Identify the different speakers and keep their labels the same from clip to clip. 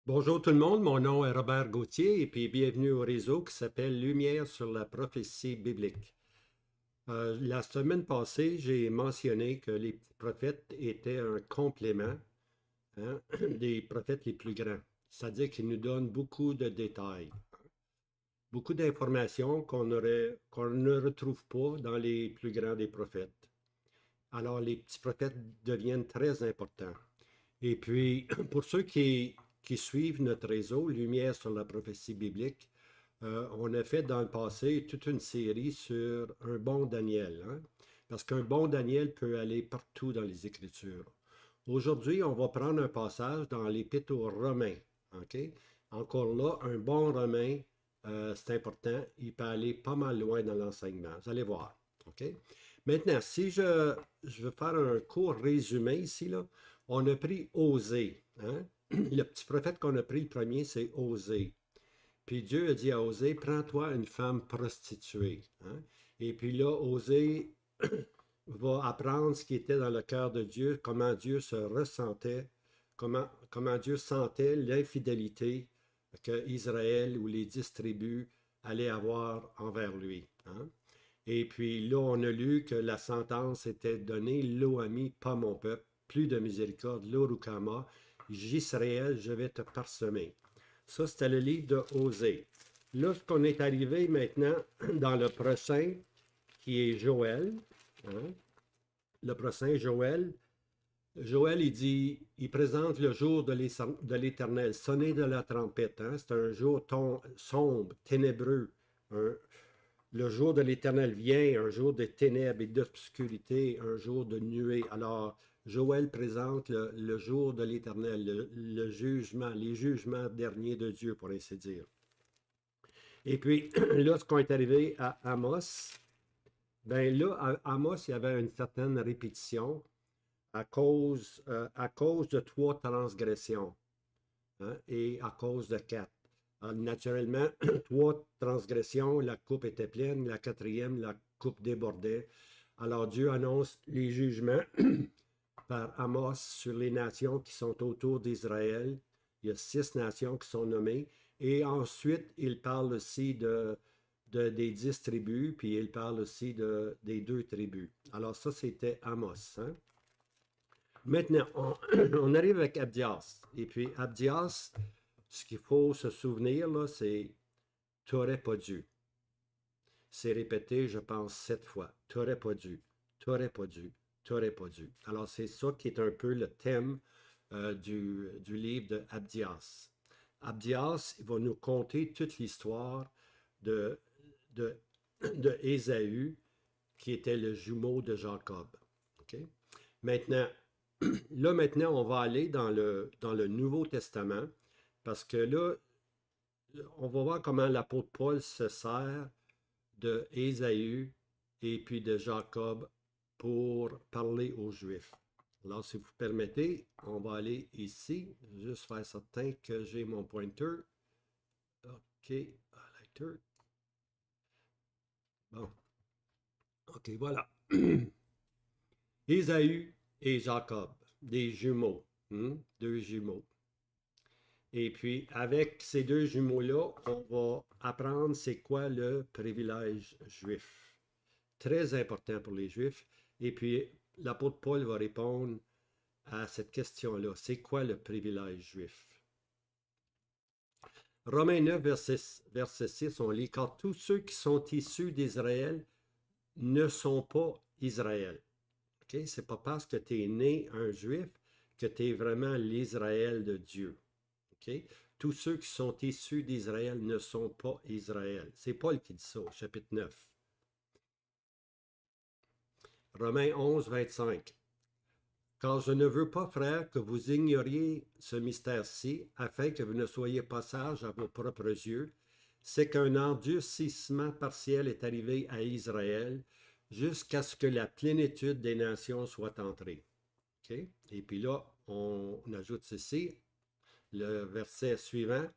Speaker 1: Bonjour tout le monde, mon nom est Robert Gauthier et puis bienvenue au réseau qui s'appelle Lumière sur la prophétie biblique. La semaine passée, j'ai mentionné que les petits prophètes étaient un complément, hein, des prophètes les plus grands. C'est-à-dire qu'ils nous donnent beaucoup de détails, beaucoup d'informations qu'on ne retrouve pas dans les plus grands des prophètes. Alors les petits prophètes deviennent très importants. Et puis, pour ceux qui suivent notre réseau, Lumière sur la prophétie biblique, on a fait dans le passé toute une série sur un bon Daniel, hein, parce qu'un bon Daniel peut aller partout dans les Écritures. Aujourd'hui, on va prendre un passage dans l'Épître aux Romains. OK? Encore là, un bon Romain, c'est important, il peut aller pas mal loin dans l'enseignement. Vous allez voir. OK? Maintenant, si je veux faire un court résumé ici, là, on a pris Osée. Hein? Le petit prophète qu'on a pris le premier, c'est Osée. Puis Dieu a dit à Osée, prends-toi une femme prostituée. Hein? Et puis là, Osée va apprendre ce qui était dans le cœur de Dieu, comment Dieu se ressentait, comment Dieu sentait l'infidélité que Israël ou les 10 tribus allaient avoir envers lui. Hein? Et puis là, on a lu que la sentence était donnée, Lo ami, pas mon peuple, plus de miséricorde, Lo rukama, j'Israël, je vais te parsemer. Ça, c'était le livre de Osée. Là, ce qu'on est arrivé maintenant dans le prochain, qui est Joël. Hein? Le prochain, Joël. Joël, il dit, il présente le jour de l'Éternel, sonner de la trompette. Hein? C'est un jour sombre, ténébreux. Le jour de l'Éternel vient, un jour de ténèbres et d'obscurité, un jour de nuée. Alors, Joël présente le jour de l'Éternel, le jugement, les jugements derniers de Dieu, pour ainsi dire. Et puis, lorsqu'on est arrivé à Amos, ben là, à Amos, il y avait une certaine répétition à cause de 3 transgressions, hein, et à cause de 4. Alors, naturellement, 3 transgressions, la coupe était pleine, la quatrième, la coupe débordait. Alors Dieu annonce les jugements par Amos sur les nations qui sont autour d'Israël. Il y a 6 nations qui sont nommées. Et ensuite, il parle aussi des 10 tribus, puis il parle aussi des 2 tribus. Alors ça, c'était Amos. Hein? Maintenant, on arrive avec Abdias. Et puis Abdias, ce qu'il faut se souvenir, là, c'est t'aurais pas dû. C'est répété, je pense, 7 fois. T'aurais pas dû. T'aurais pas dû. T'aurais pas dû. Alors, c'est ça qui est un peu le thème du livre de Abdias. Abdias, il va nous conter toute l'histoire de, de, de Ésaü, qui était le jumeau de Jacob. OK? Maintenant, maintenant, on va aller dans le Nouveau Testament, parce que là, on va voir comment l'apôtre Paul se sert de Ésaü et puis de Jacob pour parler aux Juifs. Alors, si vous permettez, on va aller ici, juste faire certain que j'ai mon pointer. OK, highlighter. Bon, OK, voilà. Ésaü et Jacob, des jumeaux, 2 jumeaux. Et puis, avec ces 2 jumeaux-là, on va apprendre c'est quoi le privilège juif. Très important pour les Juifs. Et puis, l'apôtre Paul va répondre à cette question-là. C'est quoi le privilège juif? Romains 9, verset 6, on lit, car tous ceux qui sont issus d'Israël ne sont pas Israël. Okay? C'est pas parce que tu es né un Juif que tu es vraiment l'Israël de Dieu. Okay? Tous ceux qui sont issus d'Israël ne sont pas Israël. C'est Paul qui dit ça au chapitre 9. Romains 11, 25. Car je ne veux pas, frères, que vous ignoriez ce mystère-ci, afin que vous ne soyez pas sages à vos propres yeux, c'est qu'un endurcissement partiel est arrivé à Israël jusqu'à ce que la plénitude des nations soit entrée. Okay? Et puis là, on ajoute ceci, le verset suivant,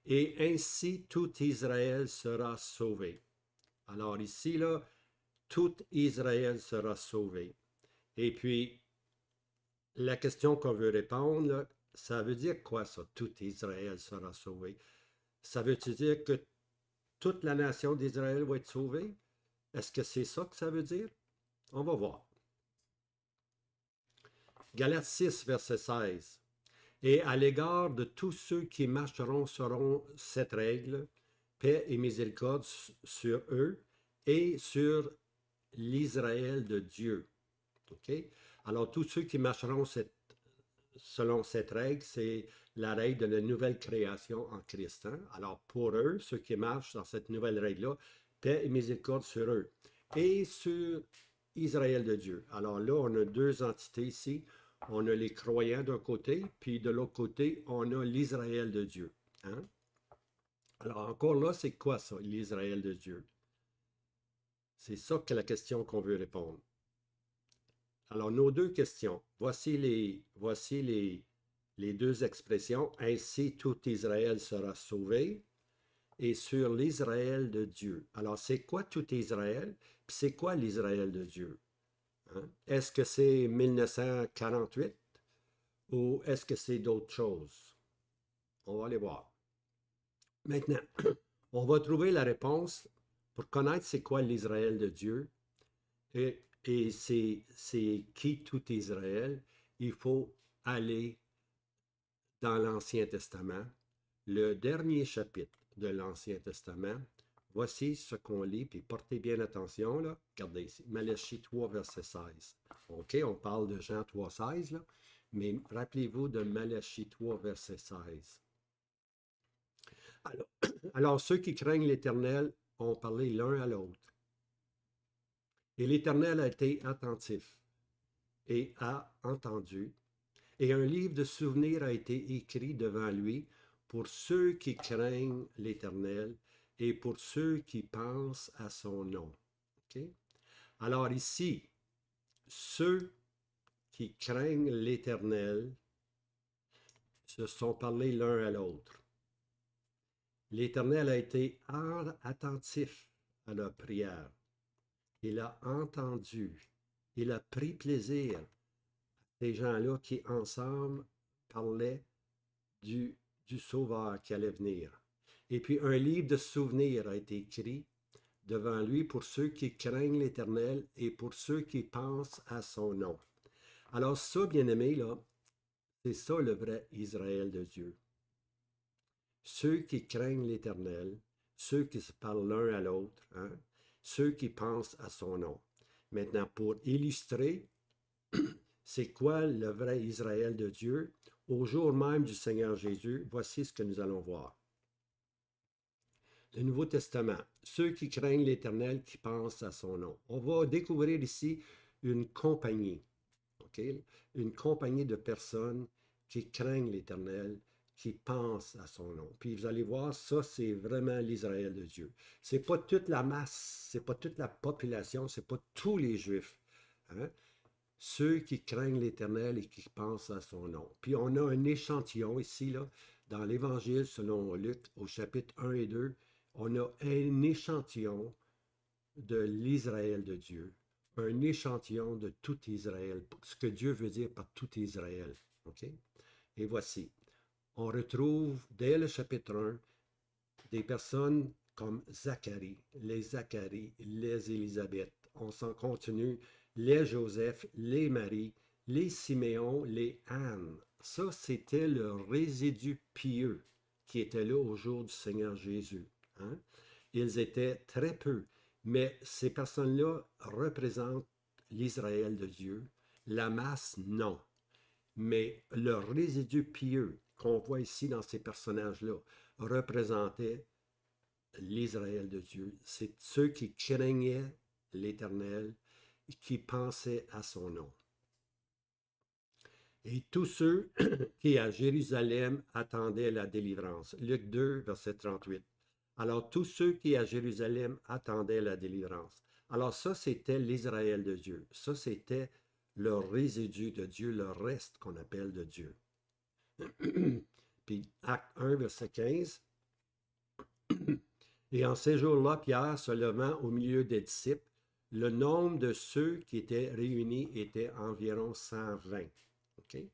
Speaker 1: et ainsi tout Israël sera sauvé. Alors ici, là, tout Israël sera sauvé. Et puis, la question qu'on veut répondre, ça veut dire quoi ça? Tout Israël sera sauvé. Ça veut-tu dire que toute la nation d'Israël va être sauvée? Est-ce que c'est ça que ça veut dire? On va voir. Galates 6, verset 16. Et à l'égard de tous ceux qui marcheront selon cette règle, paix et miséricorde sur eux et sur l'Israël de Dieu. OK? Alors, tous ceux qui marcheront selon cette règle, c'est la règle de la nouvelle création en Christ. Hein? Alors, pour eux, ceux qui marchent dans cette nouvelle règle-là, paix et miséricorde sur eux et sur Israël de Dieu. Alors là, on a deux entités ici. On a les croyants d'un côté, puis de l'autre côté, on a l'Israël de Dieu. Hein? Alors encore là, c'est quoi ça, l'Israël de Dieu? C'est ça que la question qu'on veut répondre. Alors, nos deux questions. Voici les deux expressions. Ainsi, tout Israël sera sauvé. Et sur l'Israël de Dieu. Alors, c'est quoi tout Israël? Puis c'est quoi l'Israël de Dieu? Hein? Est-ce que c'est 1948 ou est-ce que c'est d'autres choses? On va aller voir. Maintenant, on va trouver la réponse pour connaître c'est quoi l'Israël de Dieu et c'est qui tout Israël. Il faut aller dans l'Ancien Testament, le dernier chapitre de l'Ancien Testament. Voici ce qu'on lit, puis portez bien attention, là. Regardez ici, Malachie 3, verset 16. OK, on parle de Jean 3, 16, là, mais rappelez-vous de Malachie 3, verset 16. Alors, ceux qui craignent l'Éternel ont parlé l'un à l'autre. Et l'Éternel a été attentif et a entendu. Et un livre de souvenirs a été écrit devant lui pour ceux qui craignent l'Éternel et pour ceux qui pensent à son nom. Okay? Alors ici, ceux qui craignent l'Éternel se sont parlé l'un à l'autre. L'Éternel a été attentif à leur prière. Il a entendu. Il a pris plaisir. Ces gens-là qui, ensemble, parlaient du Sauveur qui allait venir. Et puis, un livre de souvenirs a été écrit devant lui pour ceux qui craignent l'Éternel et pour ceux qui pensent à son nom. Alors ça, bien-aimés, là, c'est ça le vrai Israël de Dieu. Ceux qui craignent l'Éternel, ceux qui se parlent l'un à l'autre, hein, ceux qui pensent à son nom. Maintenant, pour illustrer, c'est quoi le vrai Israël de Dieu? Au jour même du Seigneur Jésus, voici ce que nous allons voir. Le Nouveau Testament, ceux qui craignent l'Éternel, qui pensent à son nom. On va découvrir ici une compagnie, okay? Une compagnie de personnes qui craignent l'Éternel, qui pensent à son nom. Puis vous allez voir, ça c'est vraiment l'Israël de Dieu. C'est pas toute la masse, c'est pas toute la population, c'est pas tous les Juifs. Hein? Ceux qui craignent l'Éternel et qui pensent à son nom. Puis on a un échantillon ici, là, dans l'Évangile selon Luc, au chapitre 1 et 2, on a un échantillon de l'Israël de Dieu, un échantillon de tout Israël, ce que Dieu veut dire par tout Israël. Okay? Et voici, on retrouve dès le chapitre 1 des personnes comme Zacharie, les Élisabeth. On s'en continue, les Joseph, les Marie, les Siméon, les Anne. Ça, c'était le résidu pieux qui était là au jour du Seigneur Jésus. Hein? Ils étaient très peu, mais ces personnes-là représentent l'Israël de Dieu. La masse, non. Mais le résidu pieux qu'on voit ici dans ces personnages-là représentait l'Israël de Dieu. C'est ceux qui craignaient l'Éternel, qui pensaient à son nom. Et tous ceux qui à Jérusalem attendaient la délivrance. Luc 2, verset 38. Alors tous ceux qui à Jérusalem attendaient la délivrance. Alors ça, c'était l'Israël de Dieu. Ça, c'était le résidu de Dieu, le reste qu'on appelle de Dieu. Puis Acte 1, verset 15. Et en ces jours-là, Pierre, se levant au milieu des disciples, le nombre de ceux qui étaient réunis était environ 120. Okay?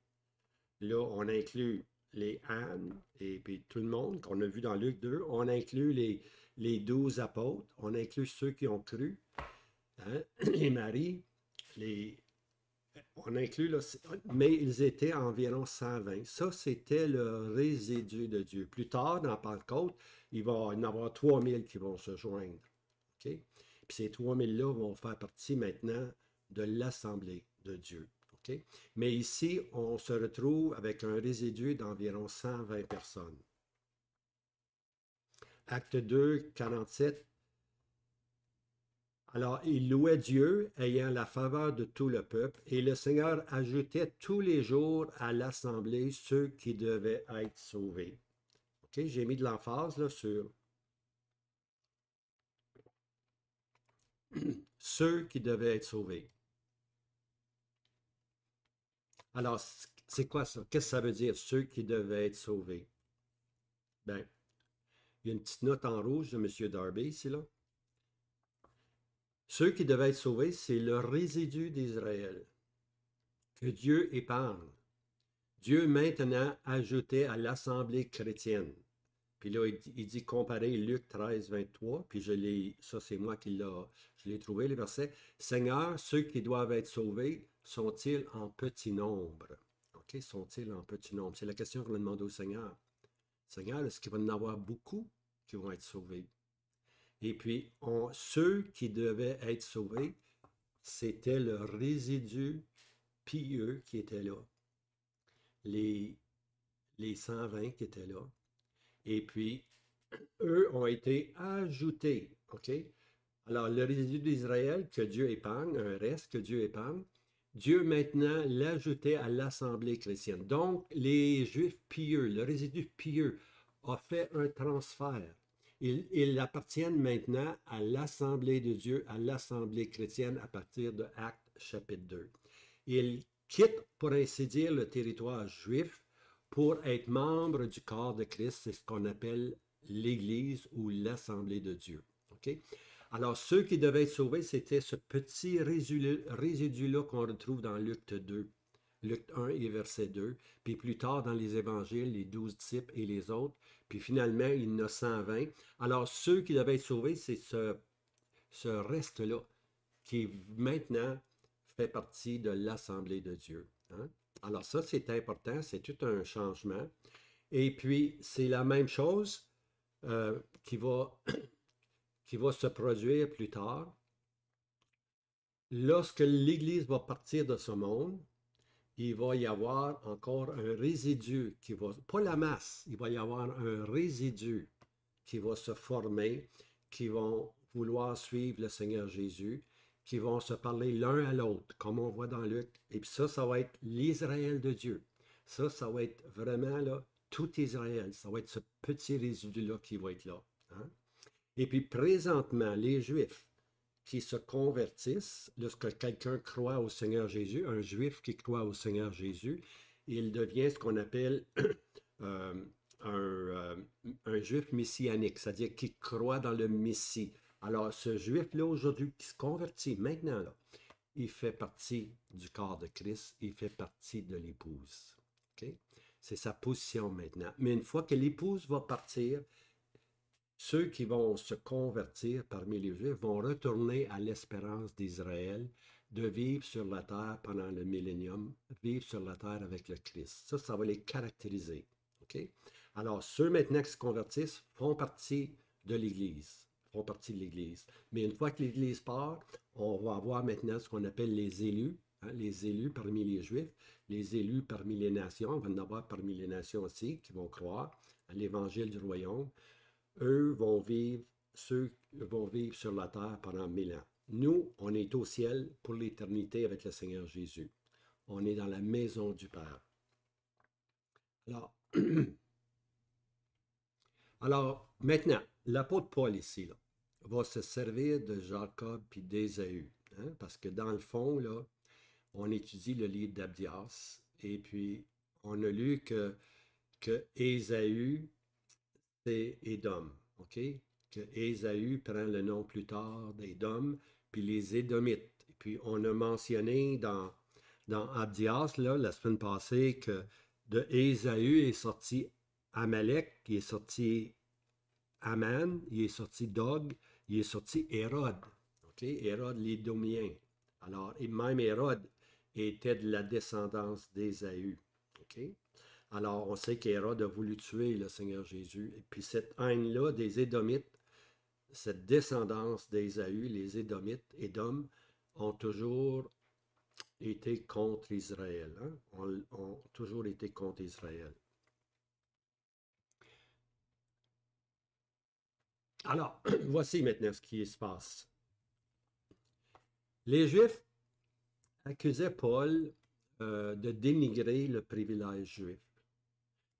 Speaker 1: Là, on inclut les ânes et puis tout le monde qu'on a vu dans Luc 2. On inclut les 12 apôtres. On inclut ceux qui ont cru, hein, les maris, les, on inclut, là, mais ils étaient environ 120. Ça, c'était le résidu de Dieu. Plus tard, dans Pentecôte, il va y en avoir 3000 qui vont se joindre. OK? Puis ces 3000-là vont faire partie maintenant de l'Assemblée de Dieu. OK? Mais ici, on se retrouve avec un résidu d'environ 120 personnes. Acte 2, 47. Alors, il louait Dieu, ayant la faveur de tout le peuple, et le Seigneur ajoutait tous les jours à l'assemblée ceux qui devaient être sauvés. OK, j'ai mis de l'emphase là, sur ceux qui devaient être sauvés. Alors, c'est quoi ça? Qu'est-ce que ça veut dire, ceux qui devaient être sauvés? Bien, il y a une petite note en rouge de M. Darby ici, là. Ceux qui devaient être sauvés, c'est le résidu d'Israël que Dieu épargne. Dieu maintenant ajoutait à l'assemblée chrétienne. Puis là, il dit comparer Luc 13, 23, puis ça c'est moi qui je l'ai trouvé, le verset. Seigneur, ceux qui doivent être sauvés sont-ils en petit nombre? OK, sont-ils en petit nombre? C'est la question qu'on a demandé au Seigneur. Seigneur, est-ce qu'il va y en avoir beaucoup qui vont être sauvés? Et puis, ceux qui devaient être sauvés, c'était le résidu pieux qui était là. Les, les 120 qui étaient là. Et puis, eux ont été ajoutés. OK? Alors, le résidu d'Israël que Dieu épargne, un reste que Dieu épargne, Dieu maintenant l'ajoutait à l'assemblée chrétienne. Donc, les Juifs pieux, le résidu pieux, a fait un transfert. Ils appartiennent maintenant à l'assemblée de Dieu, à l'assemblée chrétienne à partir de Actes chapitre 2. Ils quittent, pour ainsi dire, le territoire juif pour être membres du corps de Christ. C'est ce qu'on appelle l'Église ou l'Assemblée de Dieu. OK? Alors, ceux qui devaient être sauvés, c'était ce petit résidu-là qu'on retrouve dans Luc 2, Luc 1 et verset 2, puis plus tard dans les évangiles, les 12 disciples et les autres, puis finalement, il y en a 120. Alors, ceux qui devaient être sauvés, c'est ce reste-là qui maintenant fait partie de l'Assemblée de Dieu. Hein? Alors ça, c'est important, c'est tout un changement. Et puis, c'est la même chose qui va se produire plus tard. Lorsque l'Église va partir de ce monde, il va y avoir encore un résidu qui va, pas la masse, il va y avoir un résidu qui va se former, qui vont vouloir suivre le Seigneur Jésus, qui vont se parler l'un à l'autre, comme on voit dans Luc. Et puis ça va être l'Israël de Dieu. Ça va être vraiment là, tout Israël. Ça va être ce petit résidu-là qui va être là. Hein? Et puis présentement, les Juifs qui se convertissent, lorsque quelqu'un croit au Seigneur Jésus, un Juif qui croit au Seigneur Jésus, il devient ce qu'on appelle euh, un Juif messianique, c'est-à-dire qui croit dans le Messie. Alors, ce Juif-là, aujourd'hui, qui se convertit maintenant, là, il fait partie du corps de Christ, il fait partie de l'épouse. Okay? C'est sa position maintenant. Mais une fois que l'épouse va partir, ceux qui vont se convertir parmi les Juifs vont retourner à l'espérance d'Israël de vivre sur la terre pendant le millénium, vivre sur la terre avec le Christ. Ça va les caractériser. Okay? Alors, ceux maintenant qui se convertissent font partie de l'Église, font partie de l'Église. Mais une fois que l'Église part, on va avoir maintenant ce qu'on appelle les élus, hein, les élus parmi les Juifs, les élus parmi les nations. On va en avoir parmi les nations aussi qui vont croire à l'Évangile du Royaume. Eux ceux vont vivre sur la terre pendant 1000 ans. Nous, on est au ciel pour l'éternité avec le Seigneur Jésus. On est dans la maison du Père. Alors, alors maintenant, l'apôtre Paul ici, là, va se servir de Jacob puis d'Ésaü. Hein, parce que dans le fond, là, on étudie le livre d'Abdias et puis on a lu que Ésaü, c'est Édom. OK? Que Ésaü prend le nom plus tard d'Édom, puis les Édomites. Puis on a mentionné dans Abdias, là, la semaine passée, que De Ésaü est sorti Amalek, il est sorti Aman, il est sorti Dog, il est sorti Hérode. OK? Hérode l'Édomien. Alors, et même Hérode était de la descendance d'Ésaü. OK? Alors, on sait qu'Hérode a voulu tuer le Seigneur Jésus. Et puis cette haine-là des Édomites, cette descendance d'Ésaü, les Édomites, Édom, ont toujours été contre Israël. Hein? Ont toujours été contre Israël. Alors, voici maintenant ce qui se passe. Les Juifs accusaient Paul de dénigrer le privilège juif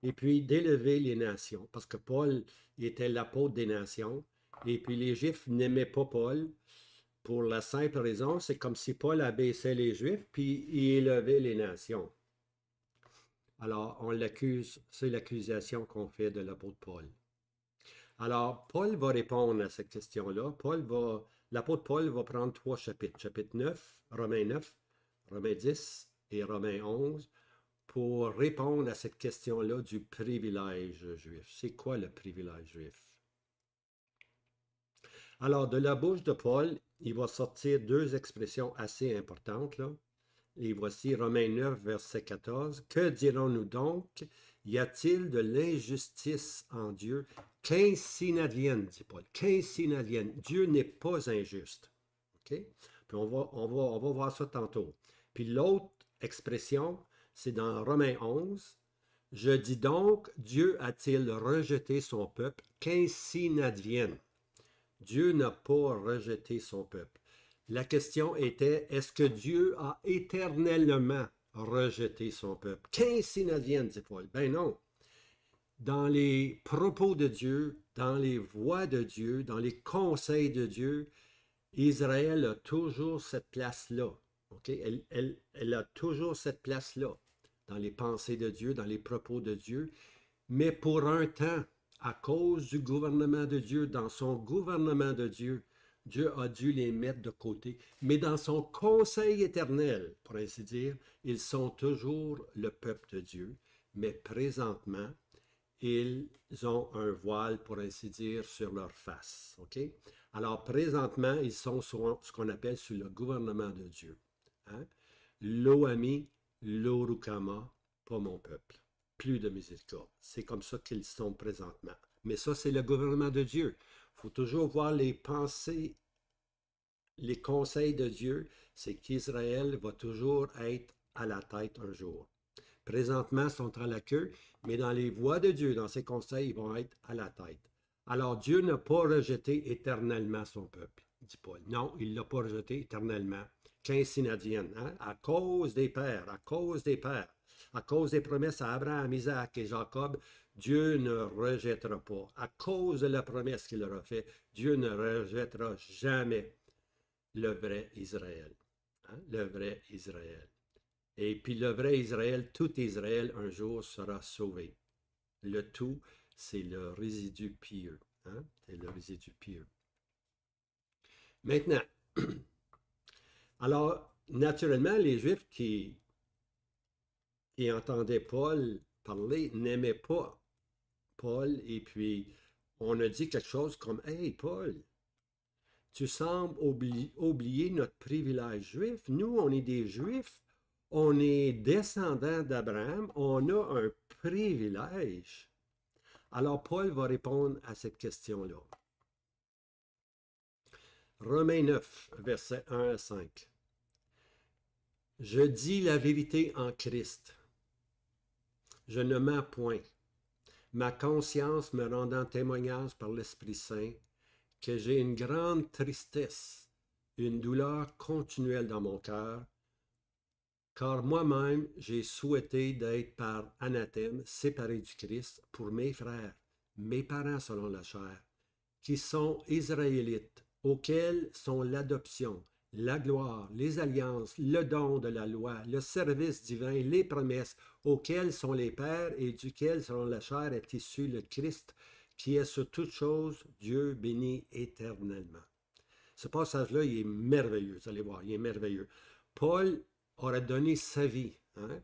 Speaker 1: et puis d'élever les nations, parce que Paul était l'apôtre des nations, et puis les Juifs n'aimaient pas Paul pour la simple raison, c'est comme si Paul abaissait les Juifs, puis il élevait les nations. Alors, on l'accuse, c'est l'accusation qu'on fait de l'apôtre Paul. Alors, Paul va répondre à cette question-là. L'apôtre Paul va prendre 3 chapitres. Chapitre 9, Romains 9, Romains 10 et Romains 11 pour répondre à cette question-là du privilège juif. C'est quoi le privilège juif? Alors, de la bouche de Paul, il va sortir 2 expressions assez importantes, là. Et voici Romains 9, verset 14. Que dirons-nous donc? Y a-t-il de l'injustice en Dieu? Qu'ainsi n'advienne, dit Paul. Qu'ainsi n'advienne. Dieu n'est pas injuste. OK? Puis on va voir ça tantôt. Puis l'autre expression, c'est dans Romains 11. Je dis donc, Dieu a-t-il rejeté son peuple? Qu'ainsi n'advienne. Dieu n'a pas rejeté son peuple. La question était, est-ce que Dieu a éternellement rejeté son peuple? Qu'ainsi n'advienne, dit Paul. Ben non. Dans les propos de Dieu, dans les voies de Dieu, dans les conseils de Dieu, Israël a toujours cette place-là. Okay? Elle a toujours cette place-là, dans les pensées de Dieu, dans les propos de Dieu, mais pour un temps, à cause du gouvernement de Dieu, dans son gouvernement de Dieu, Dieu a dû les mettre de côté. Mais dans son conseil éternel, pour ainsi dire, ils sont toujours le peuple de Dieu. Mais présentement, ils ont un voile, pour ainsi dire, sur leur face. OK? Alors, présentement, ils sont sur ce qu'on appelle sous le gouvernement de Dieu. Hein? Lo-ami, lo-rukama, pas mon peuple. Plus de miséricorde. C'est comme ça qu'ils sont présentement. Mais ça, c'est le gouvernement de Dieu. Il faut toujours voir les pensées, les conseils de Dieu, c'est qu'Israël va toujours être à la tête un jour. Présentement, ils sont à la queue, mais dans les voies de Dieu, dans ses conseils, ils vont être à la tête. Alors, Dieu n'a pas rejeté éternellement son peuple, dit Paul. Non, il ne l'a pas rejeté éternellement. Qu'ainsi n'advienne, hein? À cause des pères, à cause des pères, à cause des promesses à Abraham, Isaac et Jacob, Dieu ne rejettera pas. À cause de la promesse qu'il leur a faite, Dieu ne rejettera jamais le vrai Israël. Hein? Le vrai Israël. Et puis le vrai Israël, tout Israël, un jour sera sauvé. Le tout, c'est le résidu pieux. Hein? C'est le résidu pieux. Maintenant, alors, naturellement, les Juifs qui entendaient Paul parler n'aimaient pas Paul. Et puis, on a dit quelque chose comme, « Hey, Paul, tu sembles oublier notre privilège juif. Nous, on est des Juifs. On est descendants d'Abraham. On a un privilège. » Alors, Paul va répondre à cette question-là. Romains 9, versets 1 à 5. Je dis la vérité en Christ. Je ne mens point. Ma conscience me rendant témoignage par l'Esprit Saint que j'ai une grande tristesse, une douleur continuelle dans mon cœur, car moi-même j'ai souhaité d'être par anathème séparé du Christ pour mes frères, mes parents selon la chair, qui sont Israélites, auxquels sont l'adoption, la gloire, les alliances, le don de la loi, le service divin, les promesses, auxquels sont les pères et duquel, selon la chair, est issu le Christ, qui est sur toute chose Dieu béni éternellement. Ce passage-là, il est merveilleux, vous allez voir, il est merveilleux. Paul aurait donné sa vie. Hein?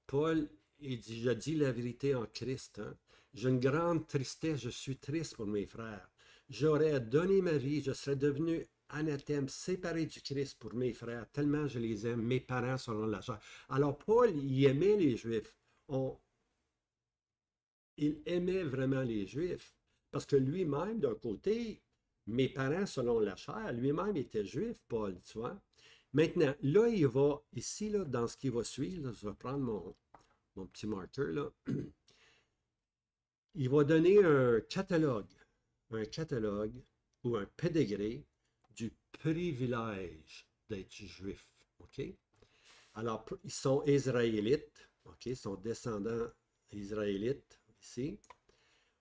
Speaker 1: Paul il dit, je dis la vérité en Christ. Hein. J'ai une grande tristesse, je suis triste pour mes frères. J'aurais donné ma vie, je serais devenu anathème, séparé du Christ pour mes frères, tellement je les aime, mes parents selon la chair. Alors Paul, il aimait les Juifs. Il aimait vraiment les Juifs, parce que lui-même, d'un côté, mes parents selon la chair, lui-même était juif, Paul, tu vois. Maintenant, là, il va, ici, là, dans ce qui va suivre, là, je vais prendre mon petit marqueur, là. Il va donner un catalogue ou un pédigré du privilège d'être juif. OK? Alors, ils sont israélites, OK? Ils sont descendants israélites ici,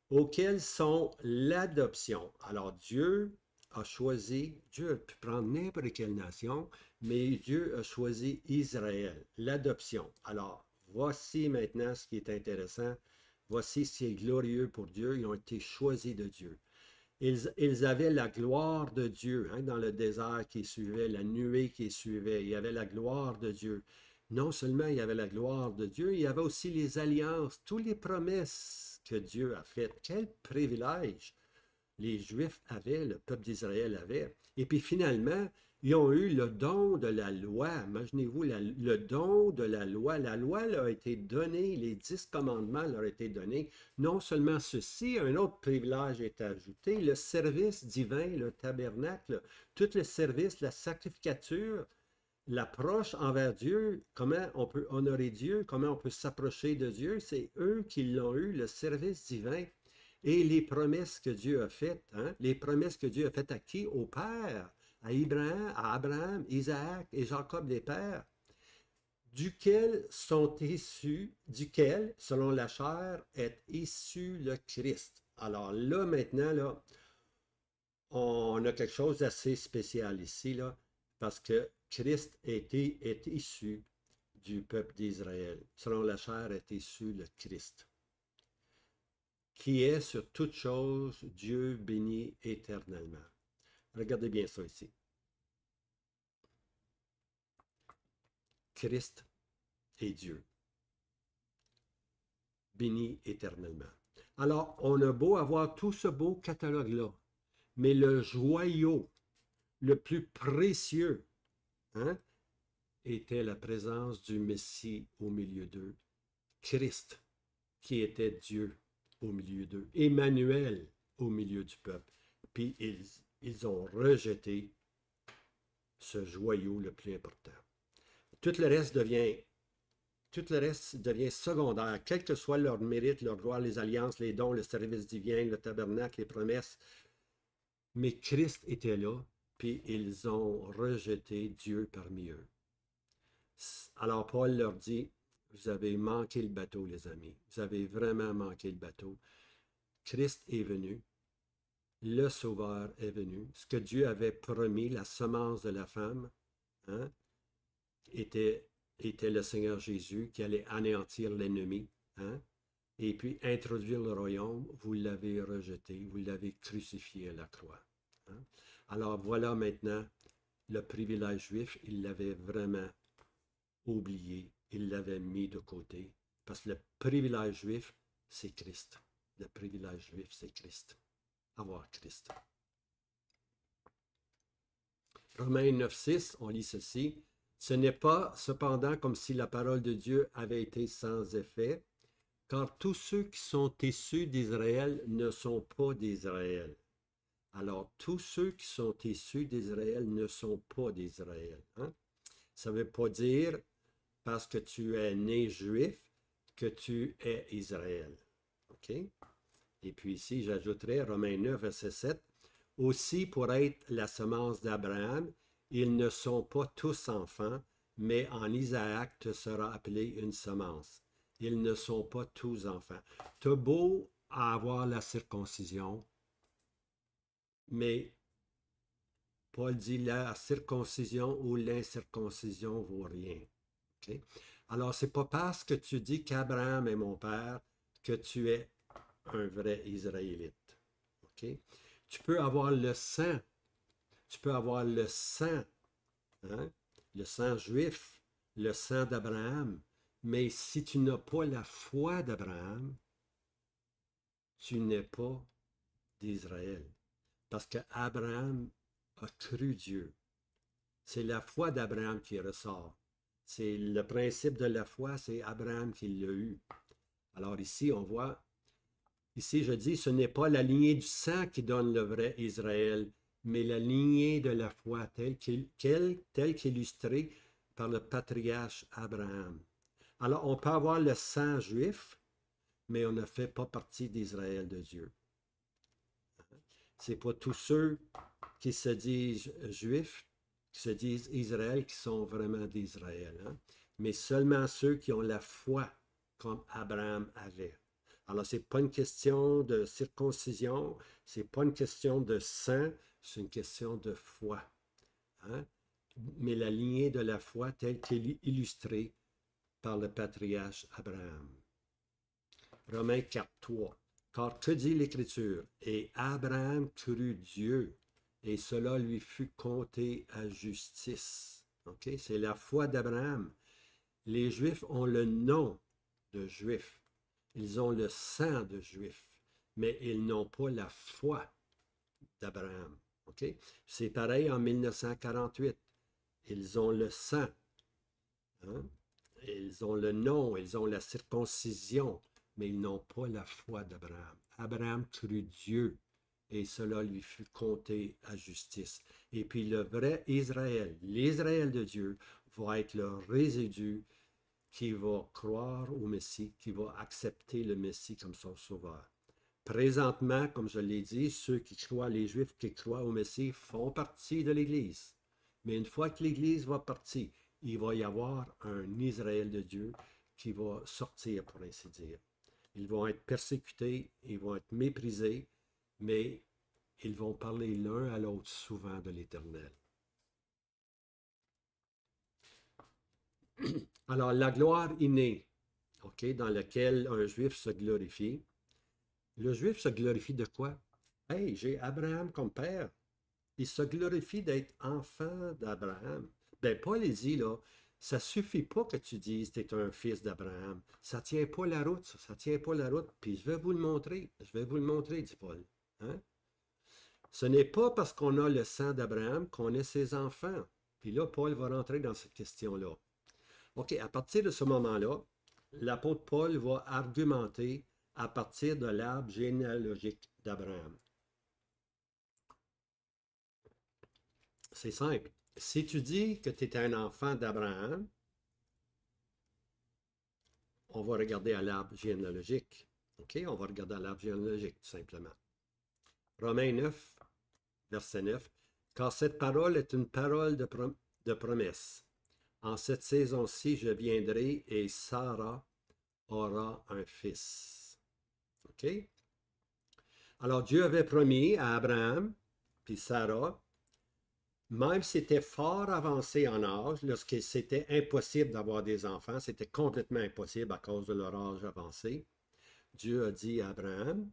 Speaker 1: auxquels sont l'adoption. Alors, Dieu a pu prendre n'importe quelle nation, mais Dieu a choisi Israël, l'adoption. Alors, voici maintenant ce qui est intéressant. Voici ce qui est glorieux pour Dieu. Ils ont été choisis de Dieu. Ils avaient la gloire de Dieu hein, dans le désert qui suivait, la nuée qui suivait. Il y avait la gloire de Dieu. Non seulement il y avait la gloire de Dieu, il y avait aussi les alliances, toutes les promesses que Dieu a faites. Quel privilège les Juifs avaient, le peuple d'Israël avait. Et puis finalement, ils ont eu le don de la loi. Imaginez-vous le don de la loi. La loi leur a été donnée, les 10 commandements leur ont été donnés. Non seulement ceci, un autre privilège est ajouté, le service divin, le tabernacle, tout le service, la sacrificature, l'approche envers Dieu, comment on peut honorer Dieu, comment on peut s'approcher de Dieu, c'est eux qui l'ont eu, le service divin. Et les promesses que Dieu a faites, hein, les promesses que Dieu a faites à qui? Au Père, à Abraham, Isaac et Jacob les pères, duquel, selon la chair, est issu le Christ. Alors là, maintenant, là, on a quelque chose d'assez spécial ici, là, parce que Christ est issu du peuple d'Israël. Selon la chair est issu le Christ, qui est sur toute chose Dieu béni éternellement. Regardez bien ça ici. Christ est Dieu, béni éternellement. Alors, on a beau avoir tout ce beau catalogue-là, mais le joyau le plus précieux hein, était la présence du Messie au milieu d'eux, Christ, qui était Dieu au milieu d'eux, Emmanuel au milieu du peuple. Puis ils ont rejeté ce joyau le plus important. Tout le reste devient secondaire, quel que soit leur mérite, leur gloire, les alliances, les dons, le service divin, le tabernacle, les promesses. Mais Christ était là, puis ils ont rejeté Dieu parmi eux. Alors Paul leur dit, vous avez manqué le bateau, les amis. Vous avez vraiment manqué le bateau. Christ est venu. Le Sauveur est venu. Ce que Dieu avait promis, la semence de la femme, hein, était le Seigneur Jésus qui allait anéantir l'ennemi, hein, et puis introduire le royaume. Vous l'avez rejeté, vous l'avez crucifié à la croix. Hein. Alors voilà maintenant le privilège juif, il l'avait vraiment oublié, il l'avait mis de côté, parce que le privilège juif, c'est Christ. Le privilège juif, c'est Christ. Avoir Christ. Romains 9,6, on lit ceci. Ce n'est pas cependant comme si la parole de Dieu avait été sans effet, car tous ceux qui sont issus d'Israël ne sont pas d'Israël. Alors, tous ceux qui sont issus d'Israël ne sont pas d'Israël. Hein? Ça ne veut pas dire, parce que tu es né juif, que tu es Israël. OK? Et puis ici, j'ajouterai Romains 9, verset 7. Aussi, pour être la semence d'Abraham, ils ne sont pas tous enfants, mais en Isaac te sera appelé une semence. Ils ne sont pas tous enfants. Tu as beau avoir la circoncision, mais Paul dit la circoncision ou l'incirconcision vaut rien. Okay? Alors, ce n'est pas parce que tu dis qu'Abraham est mon père que tu es un vrai Israélite. Okay? Tu peux avoir le sang. Tu peux avoir le sang, hein? Le sang juif, le sang d'Abraham, Mais si tu n'as pas la foi d'Abraham, tu n'es pas d'Israël. Parce qu'Abraham a cru Dieu. C'est la foi d'Abraham qui ressort. C'est le principe de la foi, c'est Abraham qui l'a eu. Alors ici, on voit, ici je dis, ce n'est pas la lignée du sang qui donne le vrai Israël, mais la lignée de la foi telle qu'illustrée par le patriarche Abraham. Alors, on peut avoir le sang juif, mais on ne fait pas partie d'Israël de Dieu. C'est pas tous ceux qui se disent juifs, qui se disent Israël, qui sont vraiment d'Israël, hein? Mais seulement ceux qui ont la foi comme Abraham avait. Alors, ce n'est pas une question de circoncision, ce n'est pas une question de sang, c'est une question de foi. Hein? Mais la lignée de la foi telle qu'elle est illustrée par le patriarche Abraham. Romains 4, 3. Car que dit l'Écriture? Et Abraham crut Dieu, et cela lui fut compté à justice. Okay? C'est la foi d'Abraham. Les Juifs ont le nom de Juifs. Ils ont le sang de Juifs, mais ils n'ont pas la foi d'Abraham. Okay? C'est pareil en 1948. Ils ont le sang. Hein? Ils ont le nom, ils ont la circoncision, mais ils n'ont pas la foi d'Abraham. Abraham crut Dieu, et cela lui fut compté à justice. Et puis le vrai Israël, l'Israël de Dieu, va être le résidu qui va croire au Messie, qui va accepter le Messie comme son sauveur. Présentement, comme je l'ai dit, ceux qui croient, les Juifs qui croient au Messie, font partie de l'Église. Mais une fois que l'Église va partir, il va y avoir un Israël de Dieu qui va sortir, pour ainsi dire. Ils vont être persécutés, ils vont être méprisés, mais ils vont parler l'un à l'autre souvent de l'Éternel. Alors, la gloire innée, dans laquelle un Juif se glorifie. Le Juif se glorifie de quoi? Hey, j'ai Abraham comme père. Il se glorifie d'être enfant d'Abraham. Ben, Paul dit, là, ça suffit pas que tu dises que tu es un fils d'Abraham. Ça tient pas la route, ça tient pas la route. Puis je vais vous le montrer. Je vais vous le montrer, dit Paul. Hein? Ce n'est pas parce qu'on a le sang d'Abraham qu'on est ses enfants. Puis là, Paul va rentrer dans cette question-là. OK, à partir de ce moment-là, l'apôtre Paul va argumenter à partir de l'arbre généalogique d'Abraham. C'est simple. Si tu dis que tu es un enfant d'Abraham, on va regarder à l'arbre généalogique. OK? On va regarder à l'arbre généalogique, tout simplement. Romains 9, verset 9. Car cette parole est une parole de promesse. En cette saison-ci, je viendrai et Sarah aura un fils. OK? Alors, Dieu avait promis à Abraham, puis Sarah, même si c'était fort avancé en âge, lorsque c'était impossible d'avoir des enfants, c'était complètement impossible à cause de leur âge avancé, Dieu a dit à Abraham,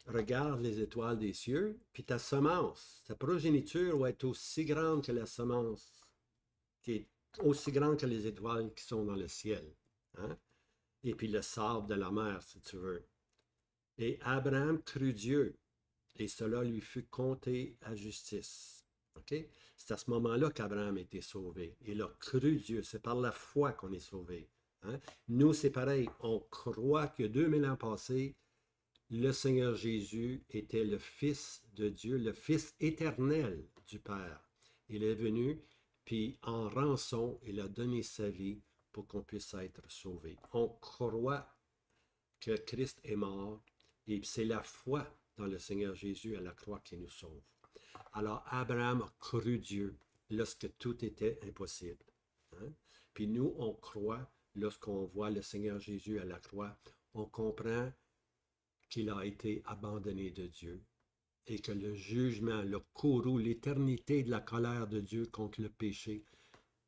Speaker 1: regarde les étoiles des cieux, puis ta semence, ta progéniture va être aussi grande que la semence, qui est aussi grande que les étoiles qui sont dans le ciel. Hein? Et puis le sable de la mer, si tu veux. Et Abraham crut Dieu, et cela lui fut compté à justice. Okay? C'est à ce moment-là qu'Abraham a été sauvé. Il a cru Dieu. C'est par la foi qu'on est sauvé. Hein? Nous, c'est pareil. On croit que 2000 ans passés, le Seigneur Jésus était le Fils de Dieu, le Fils éternel du Père. Il est venu, puis en rançon, il a donné sa vie pour qu'on puisse être sauvé. On croit que Christ est mort, et c'est la foi dans le Seigneur Jésus à la croix qui nous sauve. Alors Abraham a cru Dieu lorsque tout était impossible. Hein? Puis nous, on croit lorsqu'on voit le Seigneur Jésus à la croix, on comprend qu'il a été abandonné de Dieu et que le jugement, le courroux, l'éternité de la colère de Dieu contre le péché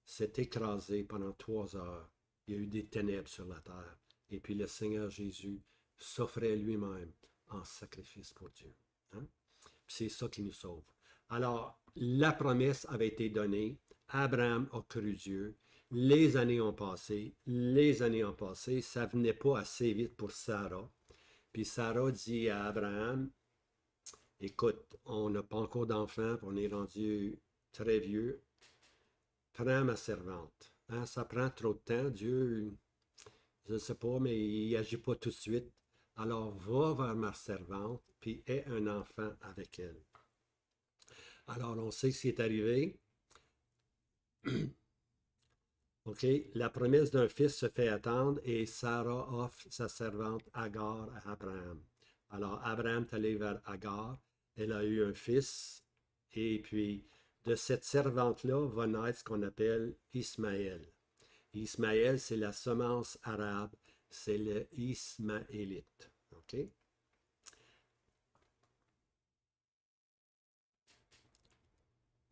Speaker 1: s'est écrasé pendant 3 heures. Il y a eu des ténèbres sur la terre. Et puis le Seigneur Jésus s'offrait lui-même en sacrifice pour Dieu. Hein? C'est ça qui nous sauve. Alors, la promesse avait été donnée. Abraham a cru Dieu. Les années ont passé, les années ont passé, ça venait pas assez vite pour Sarah. Puis Sarah dit à Abraham, écoute, on n'a pas encore d'enfant, on est rendu très vieux, prends ma servante. Hein, ça prend trop de temps, Dieu, je ne sais pas, mais il agit pas tout de suite. Alors va vers ma servante, puis aie un enfant avec elle. Alors on sait ce qui est arrivé. OK, la promesse d'un fils se fait attendre et Sarah offre sa servante Agar à Abraham. Alors Abraham est allé vers Agar, elle a eu un fils et puis de cette servante-là va naître ce qu'on appelle Ismaël. Ismaël, c'est la semence arabe, c'est le Ismaélite. OK?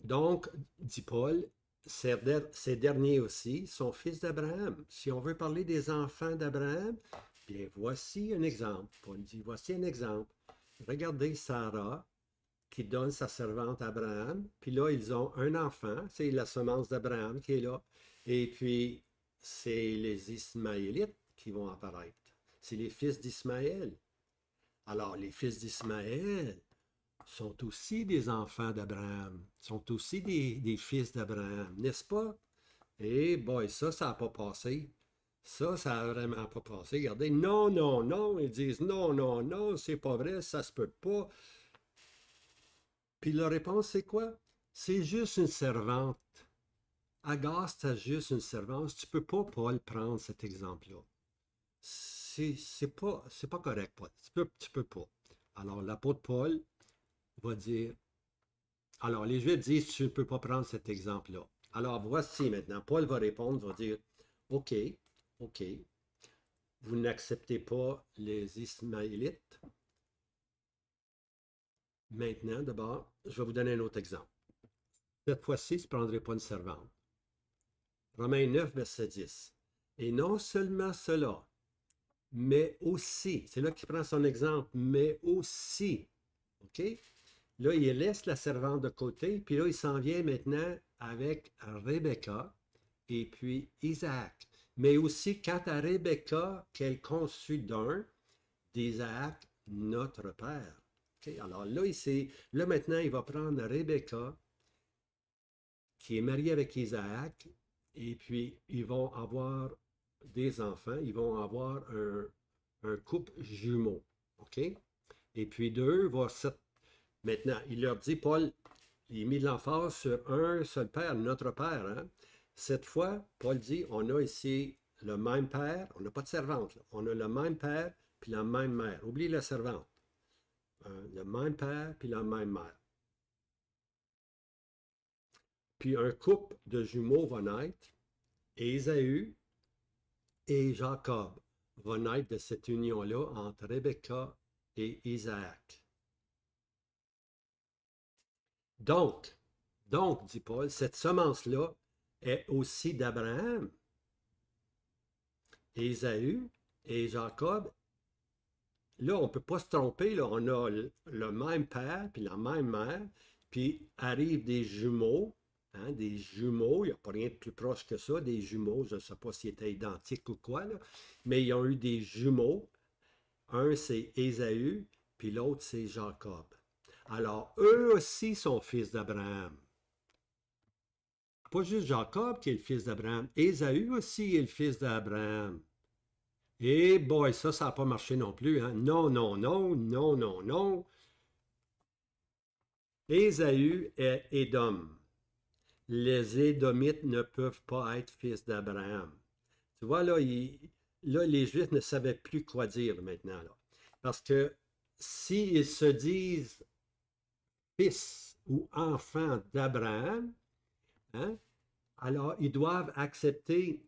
Speaker 1: Donc, dit Paul, ces derniers aussi sont fils d'Abraham. Si on veut parler des enfants d'Abraham, bien voici un exemple. Paul dit, voici un exemple. Regardez Sarah qui donne sa servante à Abraham, puis là, ils ont un enfant, c'est la semence d'Abraham qui est là, et puis c'est les Ismaélites qui vont apparaître. C'est les fils d'Ismaël. Alors, les fils d'Ismaël, sont aussi des enfants d'Abraham, sont aussi des fils d'Abraham, n'est-ce pas? Eh boy, ça n'a pas passé. Ça n'a vraiment pas passé. Regardez, non, non, non. Ils disent non, non, non, c'est pas vrai, ça se peut pas. Puis la réponse, c'est quoi? C'est juste une servante. Agar, c'est juste une servante. Tu peux pas, Paul, prendre cet exemple-là. C'est pas correct, Paul. Tu peux pas. Alors, l'apôtre Paul va dire, alors, les Juifs disent, tu ne peux pas prendre cet exemple-là. Alors, voici maintenant, Paul va répondre, va dire, OK, OK, vous n'acceptez pas les Ismaélites. Maintenant, d'abord, je vais vous donner un autre exemple. Cette fois-ci, je ne prendrai pas une servante. Romains 9, verset 10. Et non seulement cela, mais aussi, c'est là qu'il prend son exemple, mais aussi, OK? Là, il laisse la servante de côté, puis là, il s'en vient maintenant avec Rebecca et puis Isaac. Mais aussi, quant à Rebecca, qu'elle conçut d'un d'Isaac, notre père. Okay? Alors là, là, maintenant, il va prendre Rebecca, qui est mariée avec Isaac, et puis ils vont avoir des enfants, ils vont avoir un couple jumeau. OK? Et puis d'eux, maintenant, il leur dit, Paul, il met l'emphase sur un seul Père, notre Père. Hein? Cette fois, Paul dit, on a ici le même Père, on n'a pas de servante, là. On a le même Père puis la même mère. Oublie la servante. Le même Père puis la même mère. Puis un couple de jumeaux va naître, Ésaü et Jacob vont naître de cette union-là entre Rebecca et Isaac. Donc, dit Paul, cette semence-là est aussi d'Abraham, Ésaü et Jacob. Là, on ne peut pas se tromper, là, on a le même père, puis la même mère, puis arrivent des jumeaux, hein, des jumeaux, il n'y a pas rien de plus proche que ça, des jumeaux, je ne sais pas s'ils étaient identiques ou quoi, là, mais ils ont eu des jumeaux. Un, c'est Ésaü, puis l'autre, c'est Jacob. Alors, eux aussi sont fils d'Abraham. Pas juste Jacob qui est le fils d'Abraham, Ésaü aussi est le fils d'Abraham. Et boy, ça n'a pas marché non plus. Hein? Non, non, non, non, non, non. Ésaü est Édom. Les Édomites ne peuvent pas être fils d'Abraham. Tu vois, là, là, les Juifs ne savaient plus quoi dire maintenant. Là. Parce que s'ils se disent fils ou enfants d'Abraham, hein, alors ils doivent accepter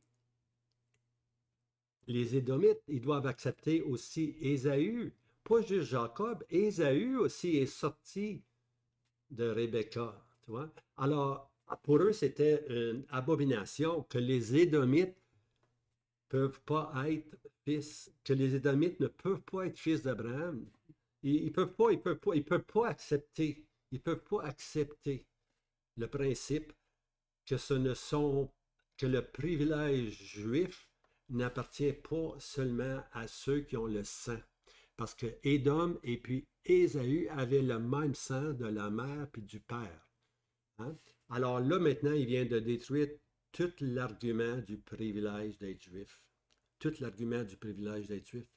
Speaker 1: les Édomites, ils doivent accepter aussi Ésaü. Pas juste Jacob, Ésaü aussi est sorti de Rebecca. Tu vois? Alors, pour eux, c'était une abomination que les Édomites peuvent pas être fils, que les Édomites ne peuvent pas être fils d'Abraham. Ils peuvent pas, ils peuvent pas accepter, ils peuvent pas accepter le principe que ce ne sont que le privilège juif n'appartient pas seulement à ceux qui ont le sang. Parce que Édom et puis Ésaü avaient le même sang de la mère puis du père. Hein? Alors là, maintenant, il vient de détruire tout l'argument du privilège d'être juif. Tout l'argument du privilège d'être juif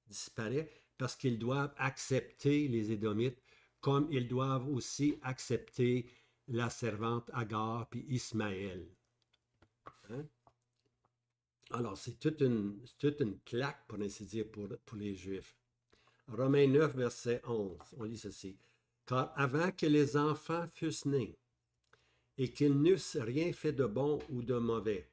Speaker 1: disparaît parce qu'ils doivent accepter les Édomites comme ils doivent aussi accepter la servante Agar puis Ismaël. Hein? Alors, c'est toute une claque, pour ainsi dire, pour les Juifs. Romains 9, verset 11, on lit ceci. Car avant que les enfants fussent nés, et qu'ils n'eussent rien fait de bon ou de mauvais,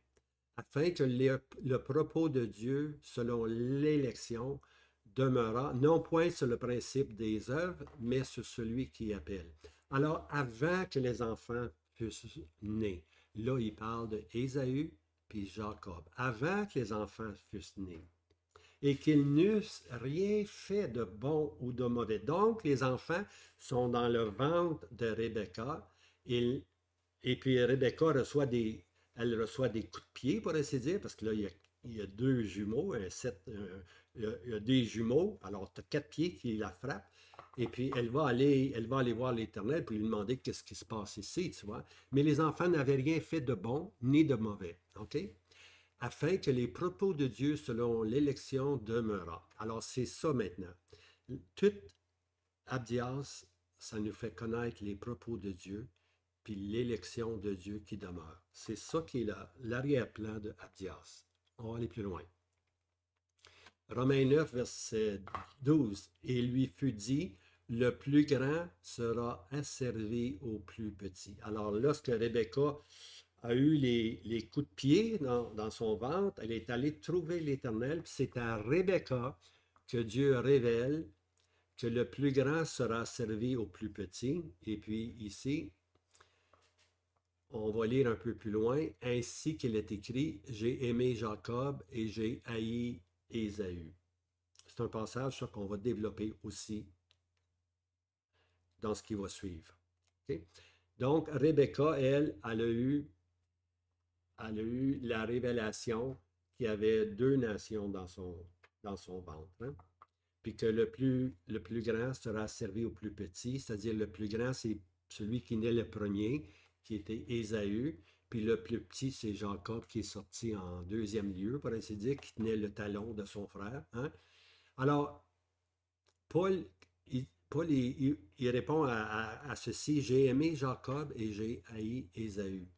Speaker 1: afin que le propos de Dieu, selon l'élection, demeurât non point sur le principe des œuvres, mais sur celui qui appelle. Alors, avant que les enfants fussent nés, là, il parle de Ésaü puis Jacob, avant que les enfants fussent nés, et qu'ils n'eussent rien fait de bon ou de mauvais. Donc, les enfants sont dans le ventre de Rebecca, et puis Rebecca reçoit elle reçoit des coups de pied, pour ainsi dire, parce que là, il y a deux jumeaux, il y a des jumeaux, alors tu as 4 pieds qui la frappent, et puis elle va aller voir l'Éternel pour lui demander qu'est-ce qui se passe ici, tu vois. Mais les enfants n'avaient rien fait de bon ni de mauvais, OK? Afin que les propos de Dieu selon l'élection demeurent. Alors c'est ça maintenant. Tout Abdias, ça nous fait connaître les propos de Dieu, puis l'élection de Dieu qui demeure. C'est ça qui est l'arrière-plan de Abdias. On va aller plus loin. Romains 9, verset 12. Et il lui fut dit, le plus grand sera asservi au plus petit. Alors, lorsque Rebecca a eu les coups de pied dans son ventre, elle est allée trouver l'Éternel, puis c'est à Rebecca que Dieu révèle que le plus grand sera servi au plus petit. Et puis ici, on va lire un peu plus loin, ainsi qu'il est écrit, j'ai aimé Jacob et j'ai haï Ésaü. C'est un passage qu'on va développer aussi dans ce qui va suivre. Okay? Donc, Rebecca, elle a eu la révélation qu'il y avait deux nations dans son ventre. Hein? Puis que le plus grand sera servi au plus petit, c'est-à-dire le plus grand, c'est celui qui naît le premier, qui était Ésaü, puis le plus petit, c'est Jacob qui est sorti en deuxième lieu, pour ainsi dire, qui tenait le talon de son frère. Hein? Alors, Paul, il répond à ceci, j'ai aimé Jacob et j'ai haï Ésaü.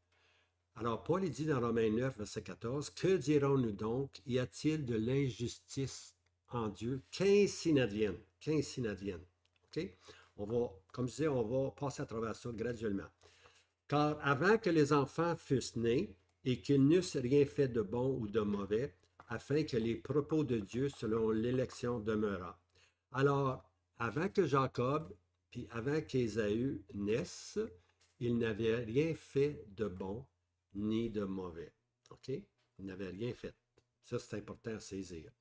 Speaker 1: Alors, Paul il dit dans Romains 9, verset 14, que dirons-nous donc? Y a-t-il de l'injustice en Dieu? Qu'ainsi n'advienne. Qu'ainsi n'advienne. OK? Comme je disais, on va passer à travers ça graduellement. Car avant que les enfants fussent nés et qu'ils n'eussent rien fait de bon ou de mauvais, afin que les propos de Dieu selon l'élection demeurât. Alors, avant que Jacob, puis avant qu'Ésaü naisse, il n'avait rien fait de bon ni de mauvais. OK? Il n'avait rien fait. Ça, c'est important à saisir.